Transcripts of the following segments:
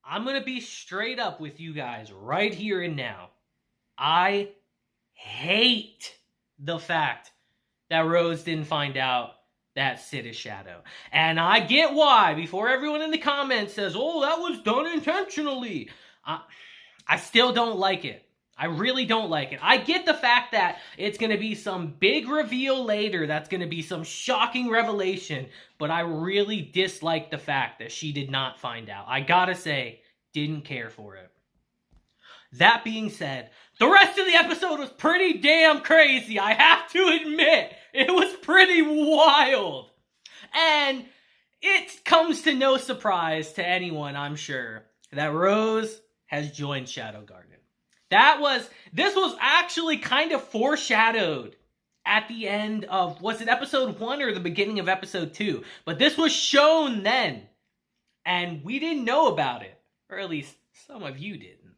I'm going to be straight up with you guys right here and now. I hate the fact that Rose didn't find out that Sid is Shadow. And I get why, before everyone in the comments says, oh, that was done intentionally. I still don't like it. I really don't like it. I get the fact that it's going to be some big reveal later, that's going to be some shocking revelation, but I really dislike the fact that she did not find out. I gotta say, didn't care for it. That being said, the rest of the episode was pretty damn crazy. I have to admit, it was pretty wild. And it comes to no surprise to anyone, I'm sure, that Rose has joined Shadow Garden. This was actually kind of foreshadowed at the end of, was it episode 1 or the beginning of episode 2? But this was shown then, and we didn't know about it. Or at least some of you didn't.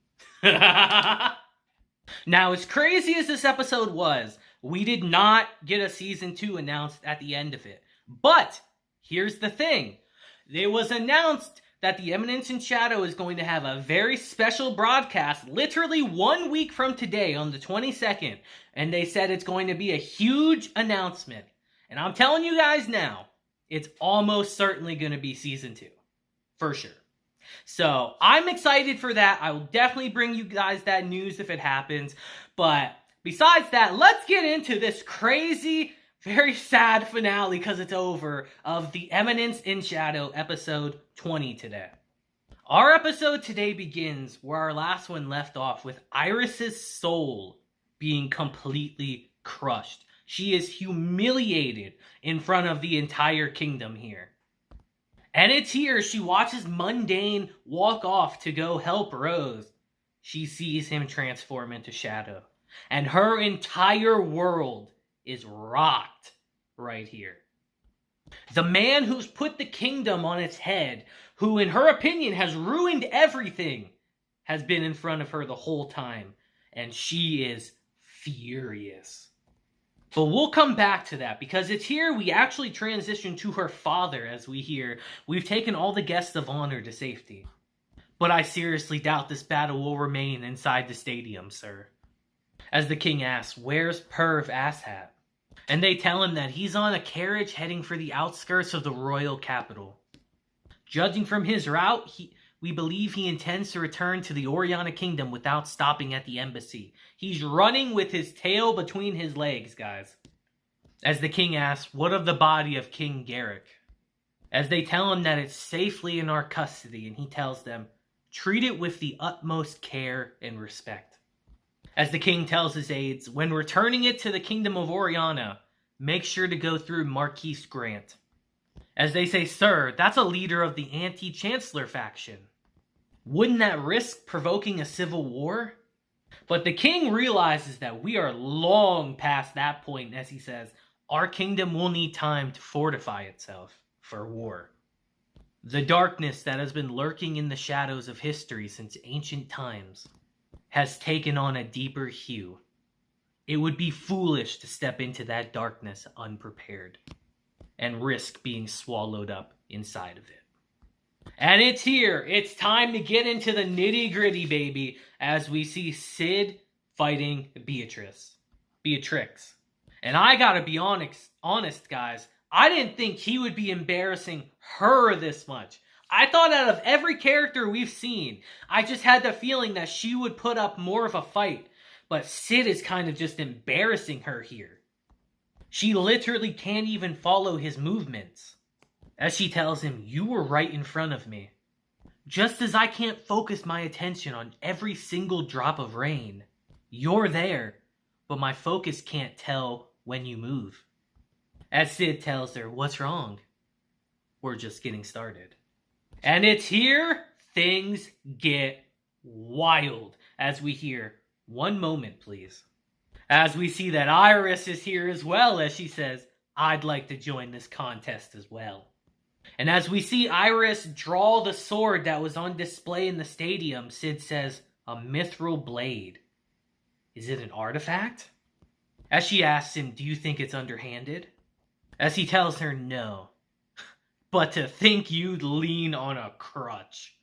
Now, as crazy as this episode was, we did not get a season 2 announced at the end of it. But here's the thing. It was announced that the Eminence in Shadow is going to have a very special broadcast literally 1 week from today on the 22nd. And they said it's going to be a huge announcement. And I'm telling you guys now, it's almost certainly going to be season 2. For sure. So I'm excited for that. I will definitely bring you guys that news if it happens. But besides that, let's get into this crazy, very sad finale, because it's over, of the Eminence in Shadow episode 20 today. Our episode today begins where our last one left off, with Iris's soul being completely crushed. She is humiliated in front of the entire kingdom here. And it's here she watches Mundane walk off to go help Rose. She sees him transform into Shadow. And her entire world is rocked right here. The man who's put the kingdom on its head, who in her opinion has ruined everything, has been in front of her the whole time. And she is furious. But we'll come back to that, because it's here we actually transition to her father, as we hear, we've taken all the guests of honor to safety. But I seriously doubt this battle will remain inside the stadium, sir. As the king asks, where's Perv Asshat? And they tell him that he's on a carriage heading for the outskirts of the royal capital. Judging from his route, we believe he intends to return to the Oriana Kingdom without stopping at the embassy. He's running with his tail between his legs, guys. As the king asks, what of the body of King Garrick? As they tell him that it's safely in our custody, and he tells them, treat it with the utmost care and respect. As the king tells his aides, when returning it to the Kingdom of Oriana, make sure to go through Marquise Grant. As they say, sir, that's a leader of the anti-chancellor faction. Wouldn't that risk provoking a civil war? But the king realizes that we are long past that point, as he says, our kingdom will need time to fortify itself for war. The darkness that has been lurking in the shadows of history since ancient times has taken on a deeper hue. It would be foolish to step into that darkness unprepared and risk being swallowed up inside of it. And it's here. It's time to get into the nitty-gritty, baby, as we see Sid fighting Beatrix. And I gotta be honest, guys, I didn't think he would be embarrassing her this much. I thought out of every character we've seen, I just had the feeling that she would put up more of a fight. But Sid is kind of just embarrassing her here. She literally can't even follow his movements. As she tells him, you were right in front of me. Just as I can't focus my attention on every single drop of rain, you're there, but my focus can't tell when you move. As Sid tells her, what's wrong? We're just getting started. And it's here things get wild as we hear, one moment please. As we see that Iris is here as well, as she says, I'd like to join this contest as well. And as we see Iris draw the sword that was on display in the stadium, Sid says, a mithril blade. Is it an artifact? As she asks him, do you think it's underhanded? As he tells her no. But to think you'd lean on a crutch.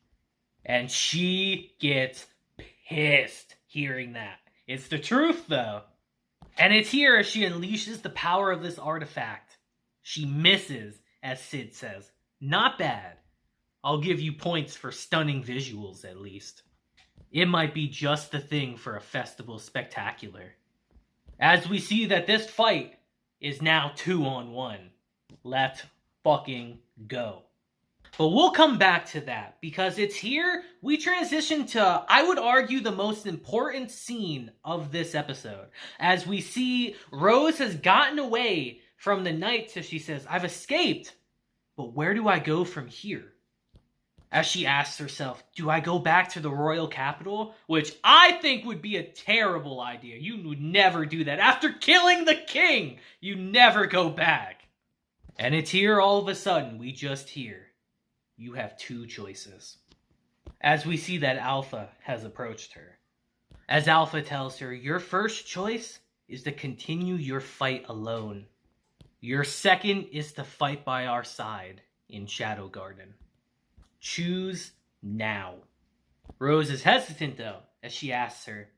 And she gets pissed hearing that. It's the truth, though. And it's here as she unleashes the power of this artifact. She misses, as Sid says. Not bad. I'll give you points for stunning visuals, at least. It might be just the thing for a festival spectacular. As we see that this fight is now 2-on-1. Let's fucking go. But we'll come back to that, because it's here we transition to, I would argue, the most important scene of this episode. As we see Rose has gotten away from the knights, so she says, I've escaped, but where do I go from here? As she asks herself, do I go back to the royal capital? Which I think would be a terrible idea. You would never do that. After killing the king, you never go back. And it's here all of a sudden, we just hear, you have two choices. As we see that Alpha has approached her. As Alpha tells her, your first choice is to continue your fight alone. Your second is to fight by our side in Shadow Garden. Choose now. Rose is hesitant, though, as she asks her,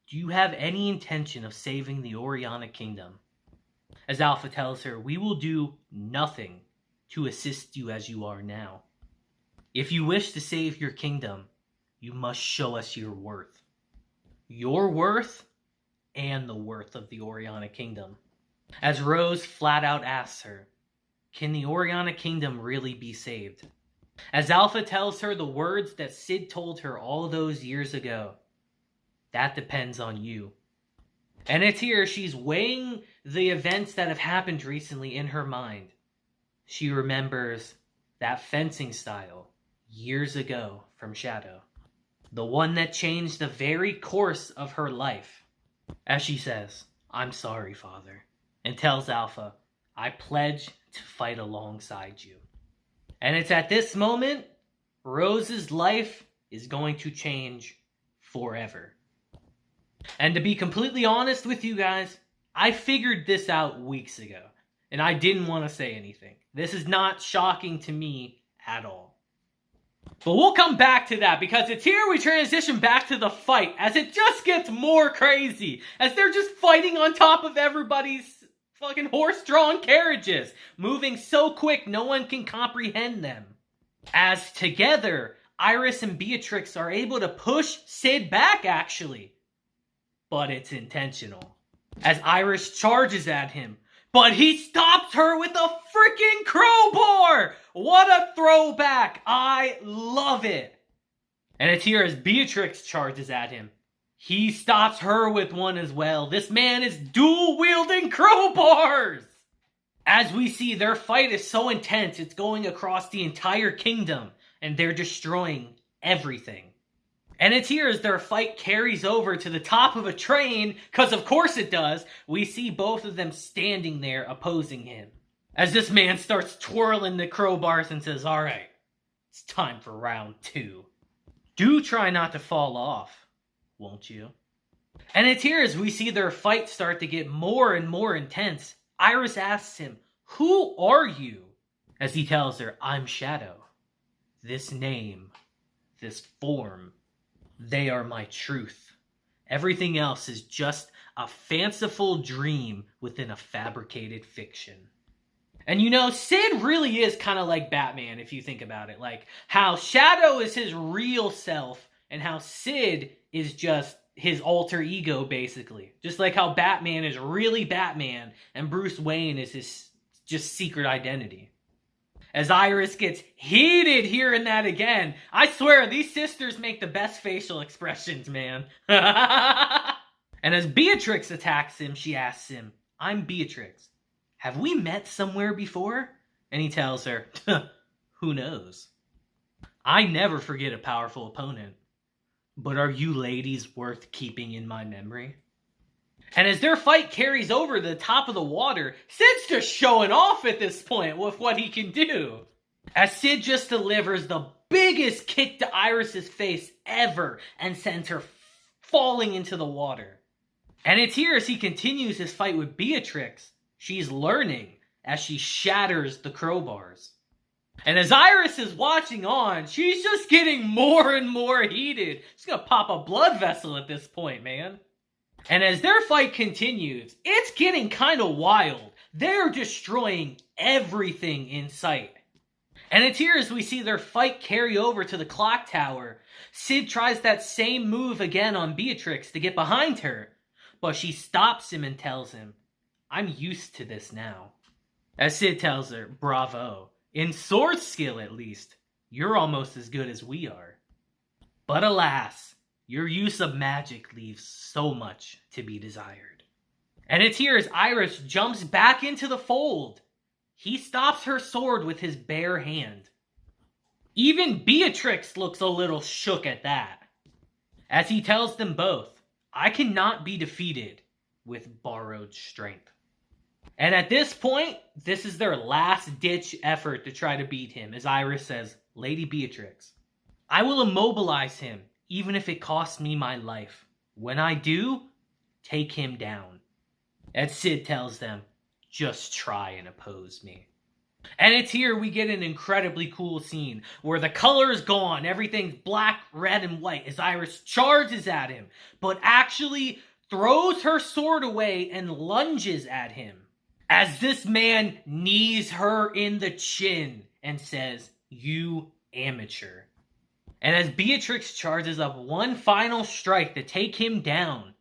do you have any intention of saving the Oriana Kingdom? As Alpha tells her, we will do nothing to assist you as you are now. If you wish to save your kingdom, you must show us your worth. Your worth and the worth of the Oriana Kingdom. As Rose flat out asks her, can the Oriana Kingdom really be saved? As Alpha tells her the words that Sid told her all those years ago, that depends on you. And it's here she's weighing the events that have happened recently in her mind. She remembers that fencing style years ago from Shadow. The one that changed the very course of her life. As she says, I'm sorry, Father. And tells Alpha, I pledge to fight alongside you. And it's at this moment, Rose's life is going to change forever. And to be completely honest with you guys, I figured this out weeks ago. And I didn't want to say anything. This is not shocking to me at all. But we'll come back to that, because it's here we transition back to the fight, as it just gets more crazy. As they're just fighting on top of everybody's fucking horse-drawn carriages, moving so quick no one can comprehend them. As together, Iris and Beatrix are able to push Sid back, actually. But it's intentional. As Iris charges at him, but he stops her with a freaking crowbar! What a throwback! I love it! And it's here as Beatrix charges at him. He stops her with one as well. This man is dual-wielding crowbars! As we see, their fight is so intense, it's going across the entire kingdom, and they're destroying everything. And it's here as their fight carries over to the top of a train, because of course it does, we see both of them standing there opposing him. As this man starts twirling the crowbars and says, alright, it's time for round 2. Do try not to fall off, won't you? And it's here as we see their fight start to get more and more intense. Iris asks him, who are you? As he tells her, I'm Shadow. This name, this form, they are my truth. Everything else is just a fanciful dream within a fabricated fiction. And you know, Sid really is kind of like Batman if you think about it. Like how Shadow is his real self and how Sid is just his alter ego, basically. Just like how Batman is really Batman and Bruce Wayne is his just secret identity. As Iris gets heated hearing that again, I swear these sisters make the best facial expressions, man. And as Beatrix attacks him, she asks him, I'm Beatrix. Have we met somewhere before? And he tells her, who knows? I never forget a powerful opponent. But are you ladies worth keeping in my memory? And as their fight carries over to the top of the water, Sid's just showing off at this point with what he can do. As Sid just delivers the biggest kick to Iris's face ever and sends her falling into the water. And it's here as he continues his fight with Beatrix, she's learning as she shatters the crowbars. And as Iris is watching on, she's just getting more and more heated. She's gonna pop a blood vessel at this point, man. And as their fight continues, it's getting kind of wild. They're destroying everything in sight. And it's here as we see their fight carry over to the clock tower. Sid tries that same move again on Beatrix to get behind her, but she stops him and tells him, "I'm used to this now." As Sid tells her, "Bravo. In sword skill, at least, you're almost as good as we are. But alas, your use of magic leaves so much to be desired." And it's here as Iris jumps back into the fold. He stops her sword with his bare hand. Even Beatrix looks a little shook at that, as he tells them both, "I cannot be defeated with borrowed strength." And at this point, this is their last-ditch effort to try to beat him, as Iris says, "Lady Beatrix, I will immobilize him, even if it costs me my life. When I do, take him down." And Sid tells them, "Just try and oppose me." And it's here we get an incredibly cool scene where the color is gone, everything's black, red, and white as Iris charges at him, but actually throws her sword away and lunges at him, as this man knees her in the chin and says, "You amateur." And as Beatrix charges up one final strike to take him down,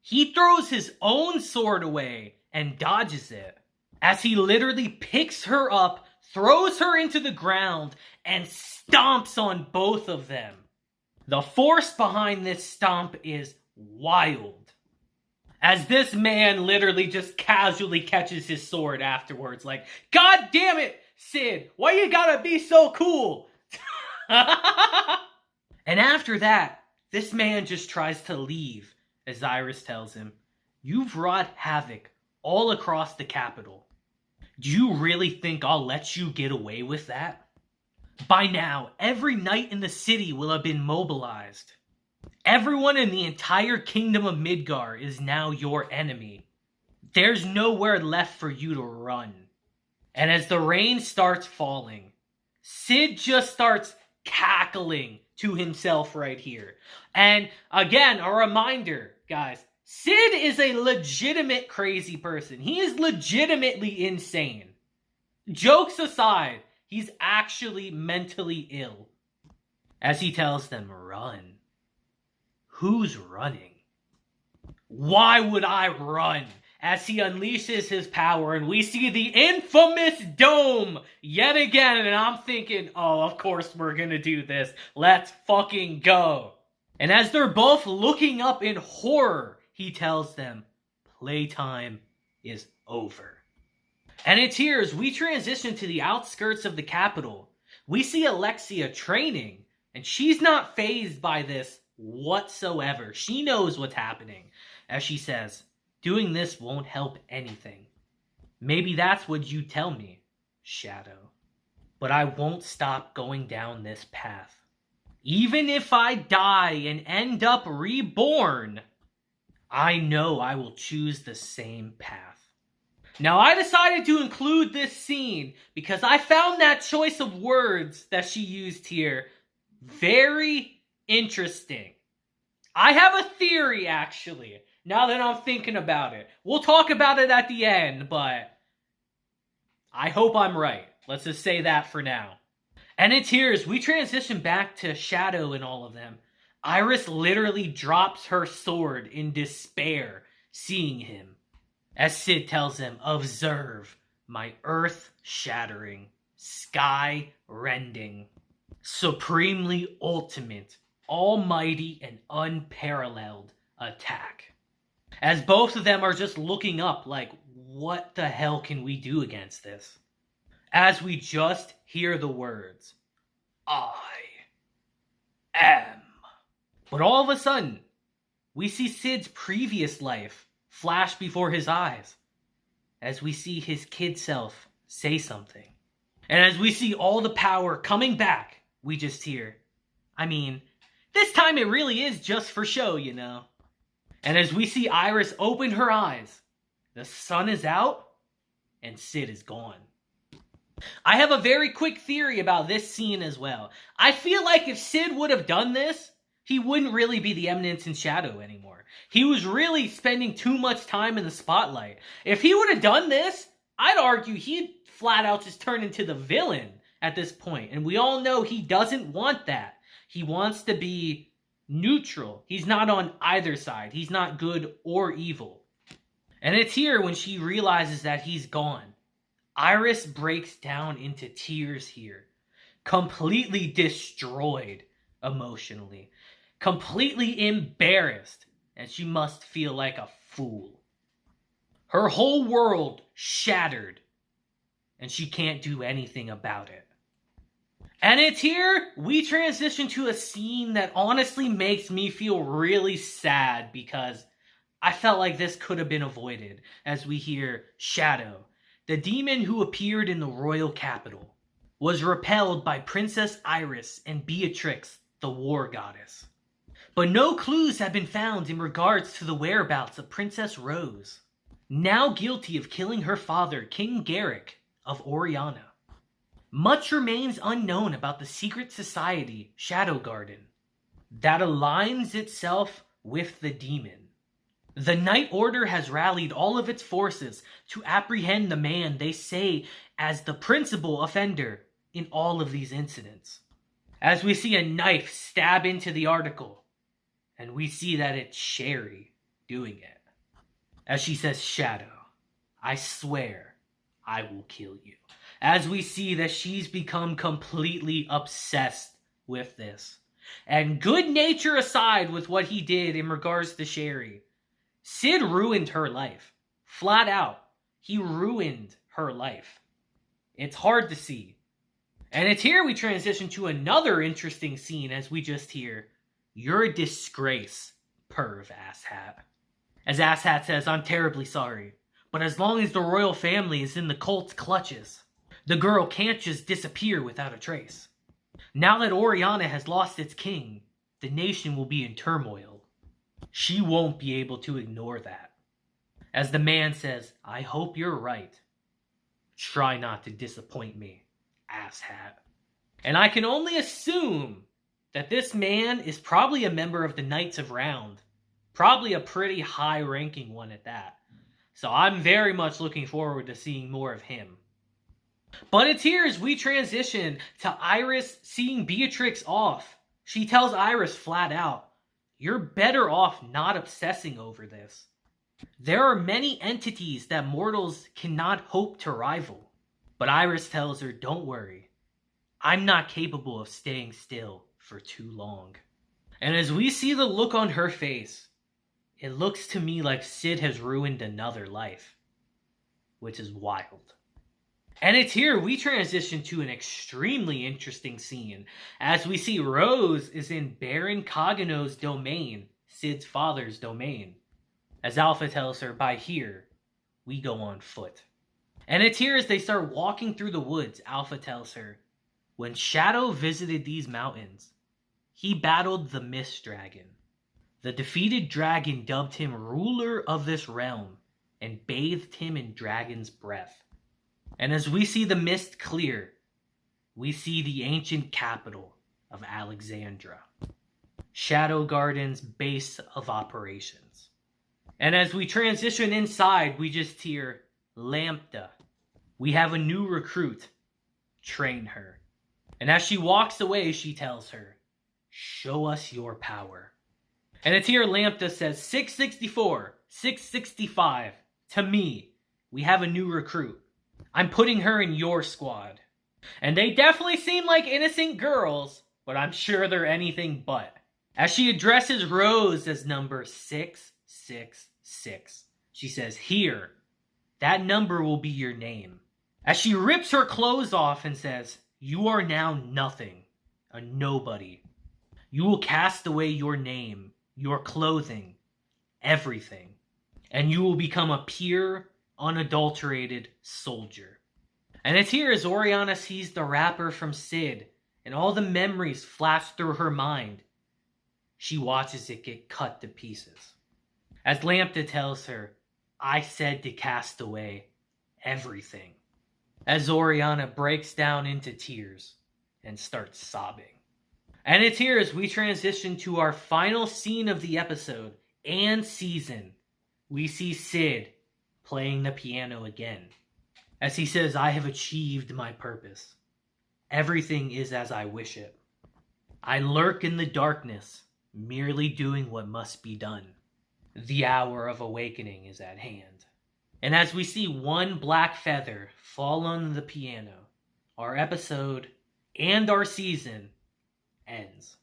he throws his own sword away and dodges it, as he literally picks her up, throws her into the ground, and stomps on both of them. The force behind this stomp is wild, as this man literally just casually catches his sword afterwards, like, "God damn it, Sid, why you gotta be so cool?" And after that, this man just tries to leave, as Iris tells him, "You've wrought havoc all across the capital. Do you really think I'll let you get away with that? By now, every knight in the city will have been mobilized. Everyone in the entire kingdom of Midgar is now your enemy. There's nowhere left for you to run." And as the rain starts falling, Sid just starts cackling to himself right here. And again, a reminder, guys, Sid is a legitimate crazy person. He is legitimately insane. Jokes aside, he's actually mentally ill. As he tells them, "Run." Who's running? Why would I run? As he unleashes his power and we see the infamous dome yet again. And I'm thinking, oh, of course we're gonna do this. Let's fucking go. And as they're both looking up in horror, he tells them, "Playtime is over." And it's here as we transition to the outskirts of the capital. We see Alexia training, and she's not fazed by this whatsoever. She knows what's happening, as she says, "Doing this won't help anything. Maybe that's what you tell me, Shadow. But I won't stop going down this path. Even if I die and end up reborn, I know I will choose the same path." Now, I decided to include this scene because I found that choice of words that she used here very interesting. I have a theory, actually, now that I'm thinking about it. We'll talk about it at the end, but I hope I'm right. Let's just say that for now. And it's here as we transition back to Shadow and all of them. Iris literally drops her sword in despair, seeing him. As Sid tells him, "Observe my earth-shattering, sky-rending, supremely ultimate, almighty, and unparalleled attack." As both of them are just looking up like, what the hell can we do against this? As we just hear the words, "I am." But all of a sudden, we see Sid's previous life flash before his eyes, as we see his kid self say something. And as we see all the power coming back, we just hear, "I mean, this time it really is just for show, you know." And as we see Iris open her eyes, the sun is out and Sid is gone. I have a very quick theory about this scene as well. I feel like if Sid would have done this, he wouldn't really be the Eminence in Shadow anymore. He was really spending too much time in the spotlight. If he would have done this, I'd argue he'd flat out just turn into the villain at this point. And we all know he doesn't want that. He wants to be neutral. He's not on either side. He's not good or evil. And it's here when she realizes that he's gone. Iris breaks down into tears here. Completely destroyed emotionally. Completely embarrassed. And she must feel like a fool. Her whole world shattered. And she can't do anything about it. And it's here we transition to a scene that honestly makes me feel really sad because I felt like this could have been avoided as we hear Shadow, the demon who appeared in the royal capital, was repelled by Princess Iris and Beatrix, the war goddess. But no clues have been found in regards to the whereabouts of Princess Rose, now guilty of killing her father, King Garrick of Oriana. Much remains unknown about the secret society, Shadow Garden, that aligns itself with the demon. The Night Order has rallied all of its forces to apprehend the man they say as the principal offender in all of these incidents. As we see a knife stab into the article, and we see that it's Sherry doing it. As she says, Shadow, I swear I will kill you. As we see that she's become completely obsessed with this. And good nature aside with what he did in regards to Sherry, Sid ruined her life. Flat out. He ruined her life. It's hard to see. And it's here we transition to another interesting scene as we just hear, "You're a disgrace, perv asshat." As Asshat says, "I'm terribly sorry. But as long as the royal family is in the cult's clutches, the girl can't just disappear without a trace. Now that Oriana has lost its king, the nation will be in turmoil. She won't be able to ignore that." As the man says, "I hope you're right. Try not to disappoint me, asshat." And I can only assume that this man is probably a member of the Knights of Round. Probably a pretty high-ranking one at that. So I'm very much looking forward to seeing more of him. But it's here as we transition to Iris seeing Beatrix off. She tells Iris flat out, "You're better off not obsessing over this. There are many entities that mortals cannot hope to rival." But Iris tells her, "Don't worry. I'm not capable of staying still for too long." And as we see the look on her face, it looks to me like Sid has ruined another life, which is wild. And it's here we transition to an extremely interesting scene as we see Rose is in Baron Kagano's domain, Sid's father's domain. As Alpha tells her, "By here, we go on foot." And it's here as they start walking through the woods, Alpha tells her, "When Shadow visited these mountains, he battled the Mist Dragon. The defeated dragon dubbed him ruler of this realm and bathed him in dragon's breath." And as we see the mist clear, we see the ancient capital of Alexandra, Shadow Garden's base of operations. And as we transition inside, we just hear, "Lambda, we have a new recruit. Train her." And as she walks away, she tells her, "Show us your power." And it's here Lambda says, 664, 665, to me, we have a new recruit. I'm putting her in your squad. And they definitely seem like innocent girls, but I'm sure they're anything but. As she addresses Rose as number 666, she says, "Here, that number will be your name." As she rips her clothes off and says, "You are now nothing, a nobody. You will cast away your name, your clothing, everything, and you will become a pure, unadulterated soldier." And it's here as Oriana sees the wrapper from Sid and all the memories flash through her mind. She watches it get cut to pieces. As Lambda tells her, "I said to cast away everything." as Oriana breaks down into tears and starts sobbing. And it's here as we transition to our final scene of the episode and season. We see Sid playing the piano again, as he says, "I have achieved my purpose. Everything is as I wish it. I lurk in the darkness, merely doing what must be done. The hour of awakening is at hand." And as we see one black feather fall on the piano, our episode and our season ends.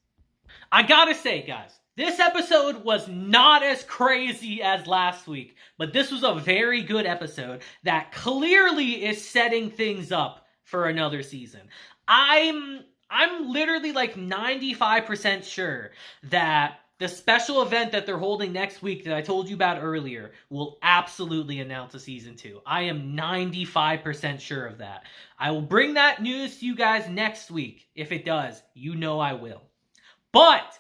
I gotta say, guys, this episode was not as crazy as last week, but this was a very good episode that clearly is setting things up for another season. I'm literally like 95% sure that the special event that they're holding next week that I told you about earlier will absolutely announce a season 2. I am 95% sure of that. I will bring that news to you guys next week. If it does, you know I will. But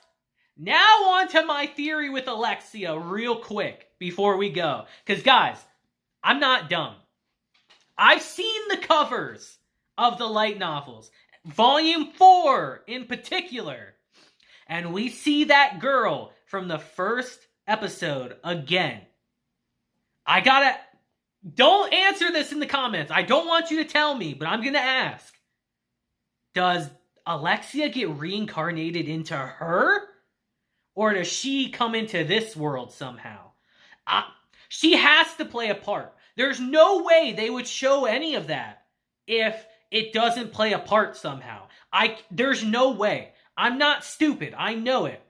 now on to my theory with Alexia real quick before we go. Because guys, I'm not dumb. I've seen the covers of the light novels. Volume 4 in particular. And we see that girl from the first episode again. Don't answer this in the comments. I don't want you to tell me, but I'm gonna ask. Does Alexia get reincarnated into her? Or does she come into this world somehow? She has to play a part. There's no way they would show any of that if it doesn't play a part somehow. There's no way. I'm not stupid. I know it.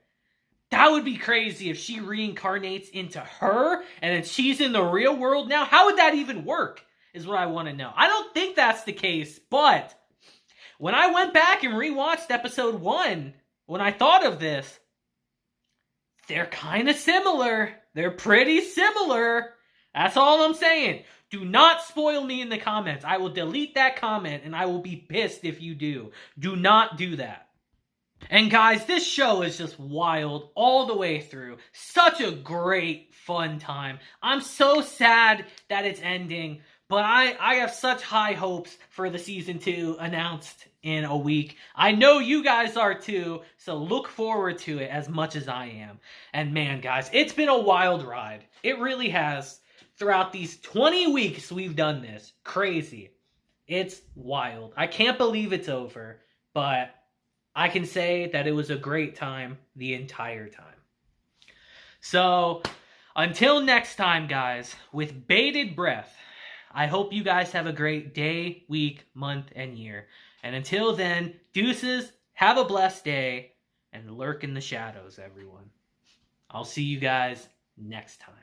That would be crazy if she reincarnates into her and then she's in the real world now. How would that even work is what I want to know. I don't think that's the case, but when I went back and rewatched episode 1, when I thought of this, they're kind of similar. They're pretty similar. That's all I'm saying. Do not spoil me in the comments. I will delete that comment and I will be pissed if you do. Do not do that. And guys, this show is just wild all the way through. Such a great, fun time. I'm so sad that it's ending, but I have such high hopes for the season 2 announced in a week. I know you guys are too, so look forward to it as much as I am. And man, guys, it's been a wild ride. It really has. Throughout these 20 weeks we've done this. Crazy. It's wild. I can't believe it's over, but I can say that it was a great time the entire time. So, until next time, guys, with bated breath, I hope you guys have a great day, week, month, and year. And until then, deuces, have a blessed day, and lurk in the shadows, everyone. I'll see you guys next time.